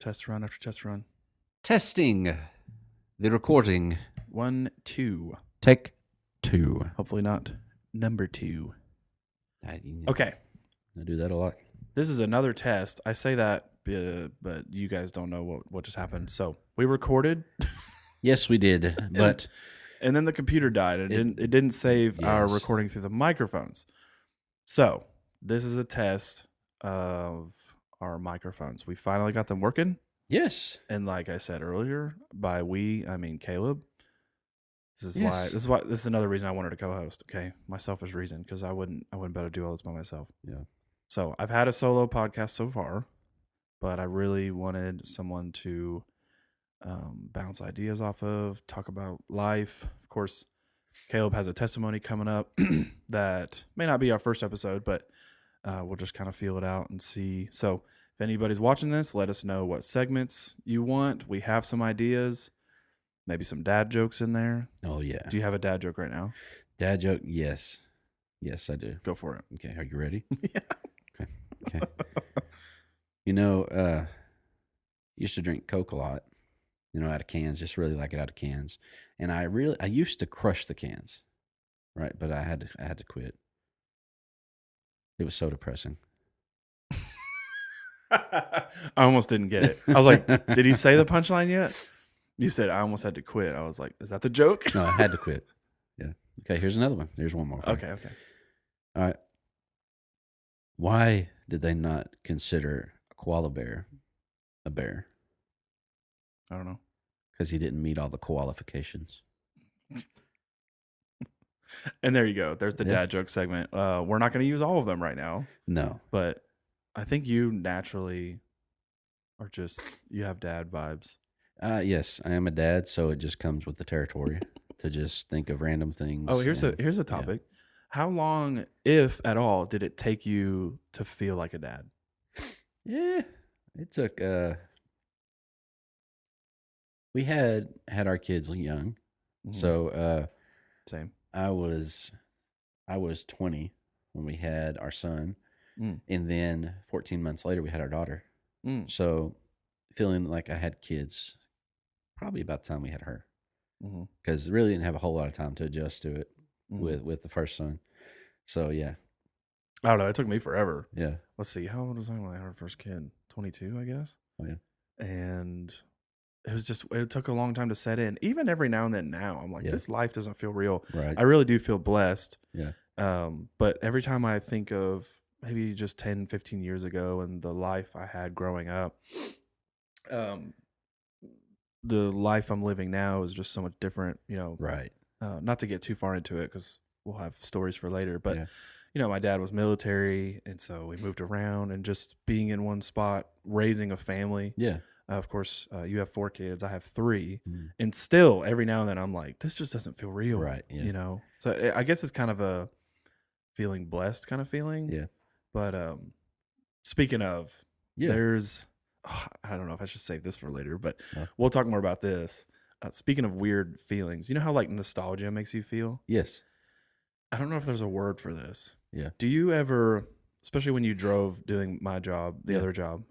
Test run after test run. Testing the recording. 1, 2. Take 2. Hopefully not number 2. I Okay. do that a lot. This is another test. I say that, but you guys don't know what just happened. So we recorded. Yes, we did, but and then the computer died. It didn't save our recording through the microphones. So this is a test of our microphones. We finally got them working. Yes. And like I said earlier, by we I mean Caleb. This is another reason I wanted to co-host. Okay, my selfish reason, because I wouldn't be able to do all this by myself. Yeah. So I've had a solo podcast so far, but I really wanted someone to bounce ideas off of, talk about life. Of course, Caleb has a testimony coming up that may not be our first episode, but we'll just kind of feel it out and see. So if anybody's watching this, let us know what segments you want. We have some ideas, maybe some dad jokes in there. Oh, yeah. Do you have a dad joke right now? Dad joke? Yes. Yes, I do. Go for it. Okay, are you ready? Yeah. Okay. You know, used to drink Coke a lot, out of cans, just really like it out of cans. And I used to crush the cans, right? But I had to quit. It was so depressing. I almost didn't get it. I was like, did he say the punchline yet? You said, I almost had to quit. I was like, is that the joke? No, I had to quit. Yeah. Okay, here's another one. Here's one more. Okay. All right. Why did they not consider a koala bear a bear? I don't know. Because he didn't meet all the qualifications. And there you go. There's the dad joke segment. We're not going to use all of them right now. No. But I think you naturally are you have dad vibes. Yes, I am a dad, so it just comes with the territory to just think of random things. Oh, here's a topic. Yeah. How long, if at all, did it take you to feel like a dad? Yeah, it took. We had our kids young, so same. I was 20 when we had our son, and then 14 months later we had our daughter. So feeling like I had kids probably about the time we had her, because really didn't have a whole lot of time to adjust to it with the first son. So yeah, I don't know. It took me forever. Yeah. Let's see. How old was I when I had our first kid? 22, I guess. Oh yeah. And it took a long time to set in. Even every now and then now, I'm like, this life doesn't feel real. Right. I really do feel blessed. Yeah. But every time I think of maybe just 10, 15 years ago and the life I had growing up, the life I'm living now is just so much different, Right. Not to get too far into it because we'll have stories for later, but my dad was military, and so we moved around, and just being in one spot, raising a family. Yeah. Of course, you have 4 kids. I have 3. And still, every now and then, I'm like, this just doesn't feel real. Right. Yeah. So I guess it's kind of a feeling blessed kind of feeling. Yeah. But speaking of, there's, I don't know if I should save this for later, but we'll talk more about this. Speaking of weird feelings, you know how like nostalgia makes you feel? Yes. I don't know if there's a word for this. Yeah. Do you ever, especially when you drove doing my job, the other job,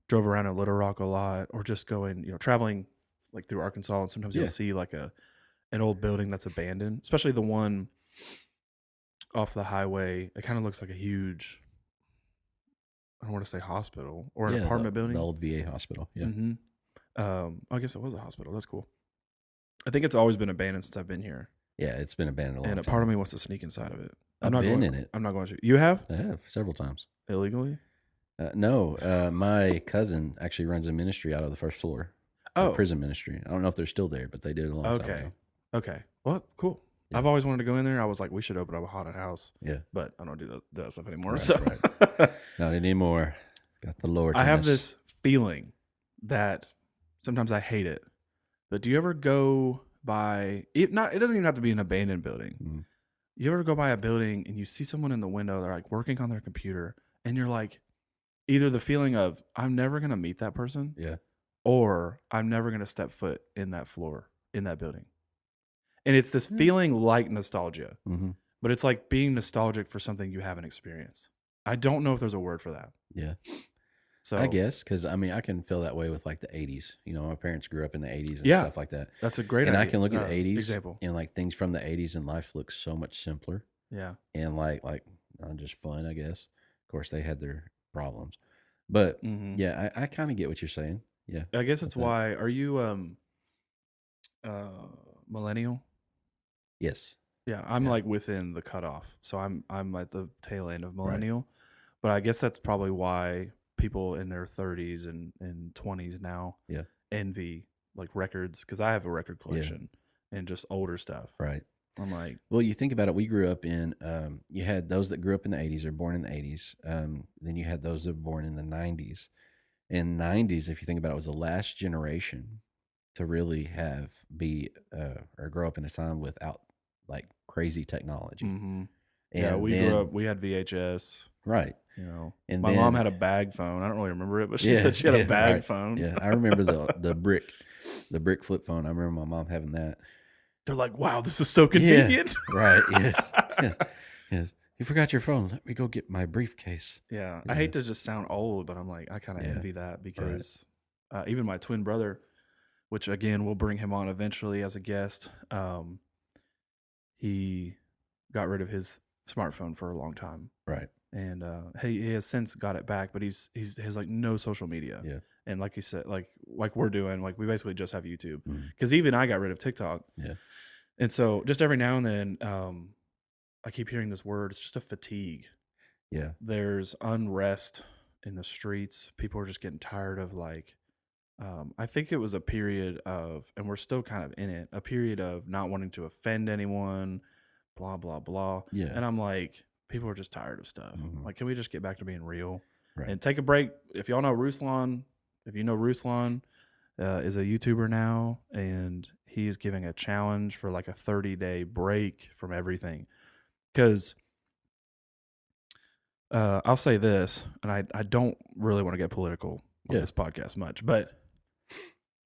drove around in Little Rock a lot, or just going, traveling like through Arkansas, and sometimes you'll see like an old building that's abandoned, especially the one off the highway. It kind of looks like a huge, I don't want to say hospital or an apartment building. The old VA hospital. Yeah. I guess it was a hospital. That's cool. I think it's always been abandoned since I've been here. Yeah, it's been abandoned a long time. And a part of me wants to sneak inside of it. I've been in it. I'm not going to. You have? I have several times. Illegally? No, my cousin actually runs a ministry out of the first floor. A prison ministry. I don't know if they're still there, but they did a long time ago. Okay. Well, cool. Yeah. I've always wanted to go in there. I was like, we should open up a haunted house. Yeah. But I don't do that stuff anymore. Right. Not anymore. Got the Lord. I have this feeling that sometimes I hate it. But do you ever go by it doesn't even have to be an abandoned building. You ever go by a building and you see someone in the window, they're like working on their computer, and you're like, either the feeling of I'm never going to meet that person, or I'm never going to step foot in that floor, in that building. And it's this feeling like nostalgia, but it's like being nostalgic for something you haven't experienced. I don't know if there's a word for that. Yeah. So I guess because I mean I can feel that way with like the '80s. You know, my parents grew up in the '80s and yeah, stuff like that, that's a great and I idea. can look at the '80s Example. and like things from the '80s and life looks so much simpler Yeah. and like just fun. I guess. Of course, they had their problems, but Mm-hmm. yeah, I kind of get what you're saying. Yeah, I guess it's with that. why. Are you millennial? Yes. Yeah, I'm Yeah. like within the cutoff, so I'm at the tail end of Right. millennial. But I guess that's probably why people in their 30s and 20s now Yeah. envy like records, because I have a record Yeah. collection and just older stuff. Right. I'm like, Well, you think about it. We grew up in. You had those that grew up in the '80s or born in the '80s. Then you had those that were born in the '90s. In the '90s, if you think about it, was the last generation to really or grow up in a time without like crazy technology. mm-hmm. Yeah, And we grew then up. We had VHS. right, You know, and my mom then had a bag phone. I don't really remember it, but she yeah, said she had a yeah, bag right, phone. yeah. I remember the brick flip phone. I remember my mom having that. They're like, wow, this is so Yeah, convenient. right. Yes, yes, yes. You forgot your phone. Let me go get my briefcase. Yeah, I Yeah, hate to just sound old, but I'm like, I kind of yeah, envy that because even my twin brother, which again we'll bring him on eventually as a guest, he got rid of his smartphone for a long time, right. and he has since got it back, but he's has like no social media, Yeah, and like you said, like we're doing, like we basically just have YouTube, mm, because even I got rid of TikTok, yeah, and so just every now and then, I keep hearing this word. It's just a fatigue. yeah, There's unrest in the streets. People are just getting tired of like, I think it was a period of, and we're still kind of in it, a period of not wanting to offend anyone, blah, blah, blah. yeah. And I'm like, people are just tired of stuff. Mm-hmm. Like, can we just get back to being real Right. and take a break? If y'all know Ruslan, if you know Ruslan, is a YouTuber now, and he's giving a challenge for like a 30-day break from everything. Because I'll say this, and I don't really want to get political on this podcast much, but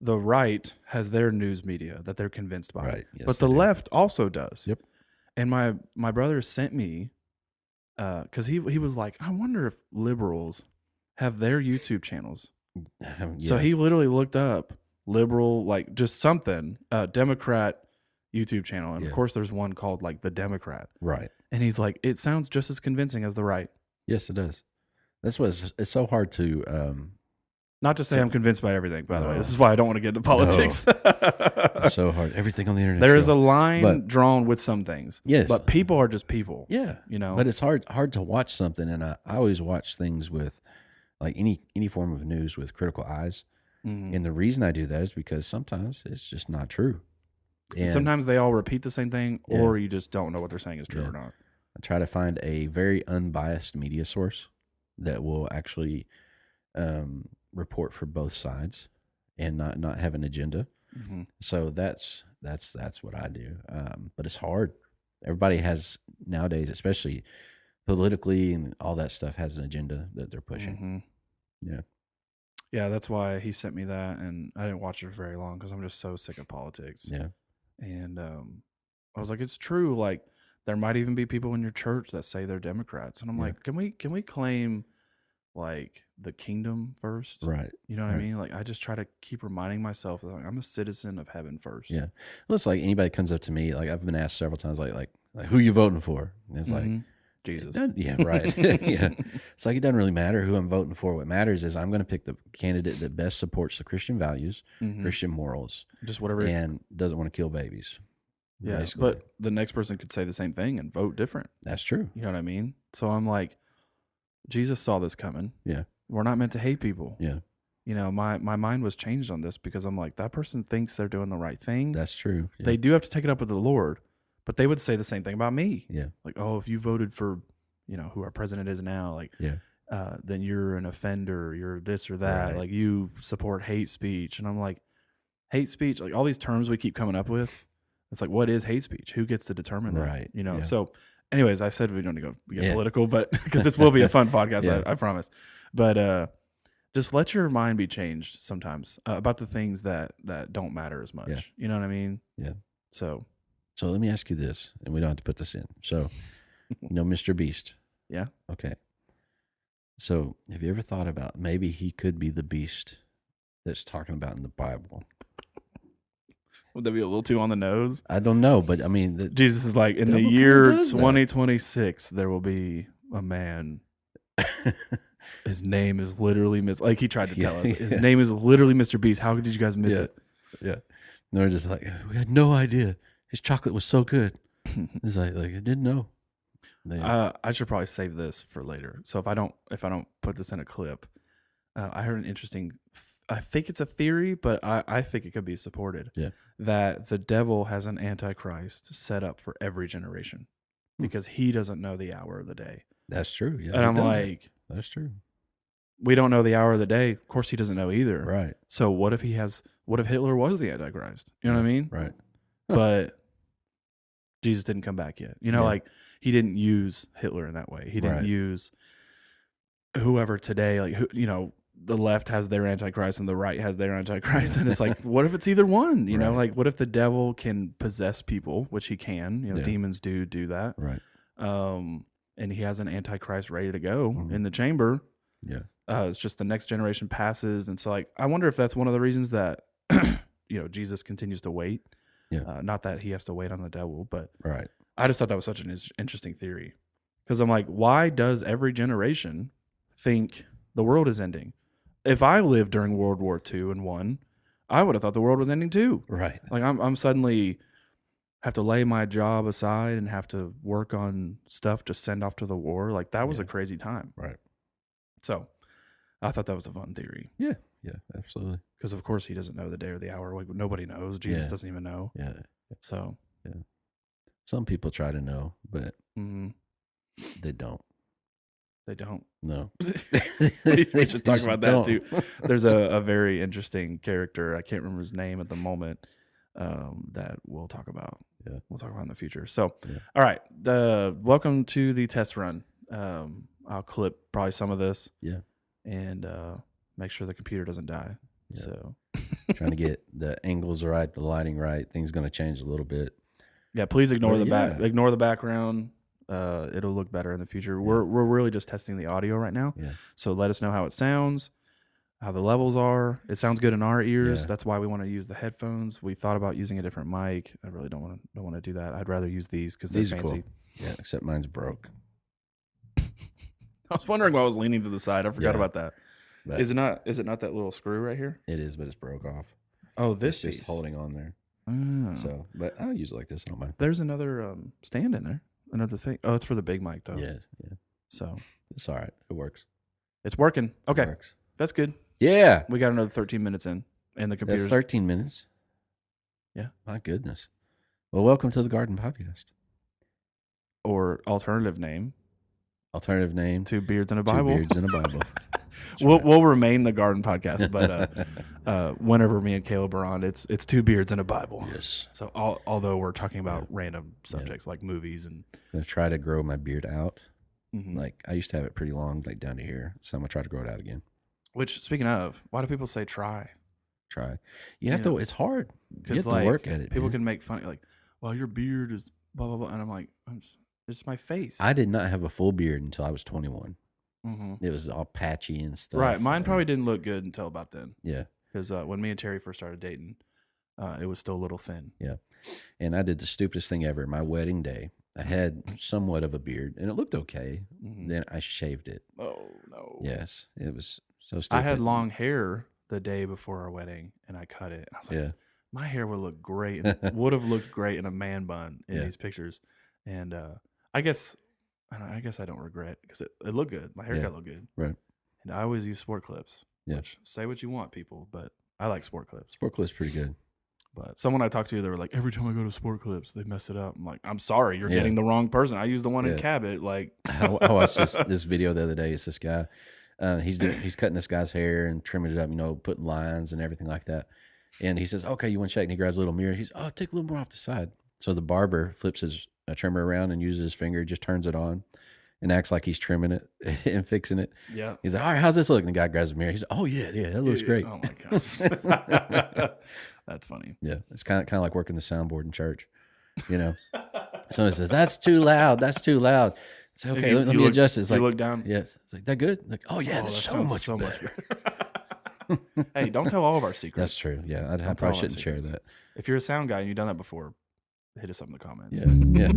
the right has their news media that they're convinced by, Right. Yes, but the left also does. Yep. And my brother sent me, because he was like, I wonder if liberals have their YouTube channels. Yeah. So he literally looked up liberal, like just something, Democrat YouTube channel, and of course there's one called like the Democrat, Right. and he's like, it sounds just as convincing as the right. Yes, it does. That's what it's so hard to. Not to say I'm convinced by everything, by the way. No. This is why I don't want to get into politics. It's so hard. Everything on the internet. There is a line drawn with some things. Yes. But people are just people. Yeah. You know. But it's hard to watch something, and I always watch things with like any form of news with critical eyes. Mm-hmm. And the reason I do that is because sometimes it's just not true. And sometimes they all repeat the same thing, or you just don't know what they're saying is true or not. I try to find a very unbiased media source that will actually report for both sides and not have an agenda. Mm-hmm. So that's what I do. But it's hard. Everybody has nowadays, especially politically and all that stuff, has an agenda that they're pushing. Mm-hmm. Yeah. Yeah, that's why he sent me that, and I didn't watch it for very long because I'm just so sick of politics. Yeah. And I was like, it's true. Like, there might even be people in your church that say they're Democrats, and I'm like, can we claim like the kingdom first? Right. You know what I mean? Like, I just try to keep reminding myself that I'm a citizen of heaven first. Yeah. Well, it's like anybody comes up to me, like I've been asked several times, like who you voting for? And it's like Jesus. Yeah, right. Yeah. It's like it doesn't really matter who I'm voting for. What matters is I'm going to pick the candidate that best supports the Christian values, Christian morals, just whatever, and doesn't want to kill babies. Yeah, basically. but the next person could say the same thing and vote different. That's true. You know what I mean? So I'm like, Jesus saw this coming. Yeah. We're not meant to hate people. Yeah. You know, my mind was changed on this because I'm like, that person thinks they're doing the right thing. That's true. Yeah. They do have to take it up with the Lord, but they would say the same thing about me. Yeah. Like, oh, if you voted for, you know, who our president is now, like, then you're an offender, you're this or that. Right. Like, you support hate speech. And I'm like, hate speech, like all these terms we keep coming up with. It's like, what is hate speech? Who gets to determine that? Right. You know, Yeah. so anyways, I said we don't need to get political, but because this will be a fun podcast, I promise. But just let your mind be changed sometimes about the things that don't matter as much. Yeah. You know what I mean? Yeah. So let me ask you this, and we don't have to put this in. So, you know, Mr. Beast. Yeah. Okay. So, have you ever thought about maybe he could be the beast that's talking about in the Bible? Would that be a little too on the nose? I don't know, but I mean, Jesus is like, in the devil year kinda does that. 2026, there will be a man. His name is literally like he tried to tell us. His name is literally Mr. Beast. How did you guys miss it? Yeah. And they're just like, we had no idea. His chocolate was so good. It's like I didn't know. I should probably save this for later. So if I don't put this in a clip, I heard an interesting. I think it's a theory, but I think it could be supported. Yeah. That the devil has an antichrist set up for every generation because he doesn't know the hour of the day. That's true. Yeah. And I'm like, that's true. We don't know the hour of the day. Of course, he doesn't know either. Right. So what if Hitler was the Antichrist? You know what I mean? Right. But Jesus didn't come back yet. You know, like he didn't use Hitler in that way. He didn't use whoever today, like who, you know, the left has their Antichrist and the right has their Antichrist. And it's like, what if it's either one? You know, like what if the devil can possess people, which he can, you know, demons do that. Right. And he has an Antichrist ready to go in the chamber. Yeah. It's just the next generation passes. And so like, I wonder if that's one of the reasons that, you know, Jesus continues to wait. Yeah. Not that he has to wait on the devil, but right. I just thought that was such an interesting theory. Because I'm like, why does every generation think the world is ending? If I lived during World War II and won, I would have thought the world was ending too. Right. Like I'm suddenly have to lay my job aside and have to work on stuff to send off to the war. Like that was a crazy time. Right. So I thought that was a fun theory. Yeah. Yeah, absolutely. Because of course he doesn't know the day or the hour. Like nobody knows. Jesus doesn't even know. Yeah. So some people try to know, but they don't. They don't. No. We should talk about that too. There's a very interesting character. I can't remember his name at the moment. That we'll talk about. Yeah. We'll talk about in the future. So, all right. Welcome to the test run. I'll clip probably some of this. Yeah. And make sure the computer doesn't die. Yeah. So trying to get the angles right, the lighting right. Things going to change a little bit. Yeah, please ignore ignore the background. It'll look better in the future. We're really just testing the audio right now. Yeah. So let us know how it sounds, how the levels are. It sounds good in our ears. Yeah. That's why we want to use the headphones. We thought about using a different mic. I really don't want to do that. I'd rather use these because they're fancy. Cool. Yeah, except mine's broke. I was wondering why I was leaning to the side. I forgot about that. But is it not that little screw right here? It is, but it's broke off. Oh, this is just holding on there. Oh. So, but I'll use it like this. I don't mind. There's another stand in there. Another thing. Oh, it's for the big mic though. Yeah. So it's all right. It works. It's working. Okay, it works. That's good. Yeah, we got another 13 minutes in, and the computer's 13 minutes. Yeah, my goodness. Well, welcome to the Garden Podcast, or alternative name. Two Beards in a Bible. Two Beards in a Bible. We'll remain the Garden Podcast, but whenever me and Caleb are on, it's Two Beards in a Bible. Yes. So although we're talking about random subjects like movies and, I'm gonna try to grow my beard out. Like I used to have it pretty long, like down to here. So I'm gonna try to grow it out again. Which, speaking of, why do people say try? You have to. It's hard. You have to work at it. People can make fun, like, well, your beard is blah blah blah, and I'm like, it's my face. I did not have a full beard until I was 21. It was all patchy and stuff. Right. Mine probably didn't look good until about then. Yeah. Because when me and Terry first started dating, it was still a little thin. Yeah. And I did the stupidest thing ever. My wedding day, I had somewhat of a beard, and it looked okay. Then I shaved it. Oh, no. Yes. It was so stupid. I had long hair the day before our wedding, and I cut it. I was like, my hair would look great. Would have looked great in a man bun in these pictures. And I guess I don't regret because it looked good. My haircut looked good. Right. And I always use sport clips. Yeah. Which, say what you want, people, but I like sport clips. Sport clips pretty good. But someone I talked to, they were like, every time I go to sport clips, they mess it up. I'm like, I'm sorry, you're getting the wrong person. I used the one in Cabot. Like, I watched this video the other day. It's this guy. He's cutting this guy's hair and trimming it up, putting lines and everything like that. And he says, okay, you want to check? And he grabs a little mirror. He's, take a little more off the side. So the barber flips his trimmer around and uses his finger, just turns it on and acts like he's trimming it and fixing it. Yeah. He's like, all right, how's this look? And the guy grabs the mirror. He's like, oh, yeah, that looks great. Oh, my gosh. That's funny. Yeah. It's kind of like working the soundboard in church, Someone says, that's too loud. That's too loud. Say, okay, let me adjust. It's you like, look down. yes. It's like, that good? Like, oh yeah, that's so much better. Hey, don't tell all of our secrets. That's true. Yeah, I probably shouldn't share that. If you're a sound guy and you've done that before, hit us up in the comments. Yeah.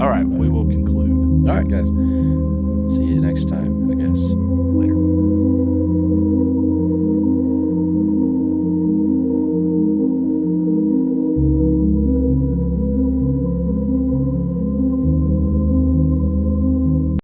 All right, we will conclude. All right, guys. See you next time.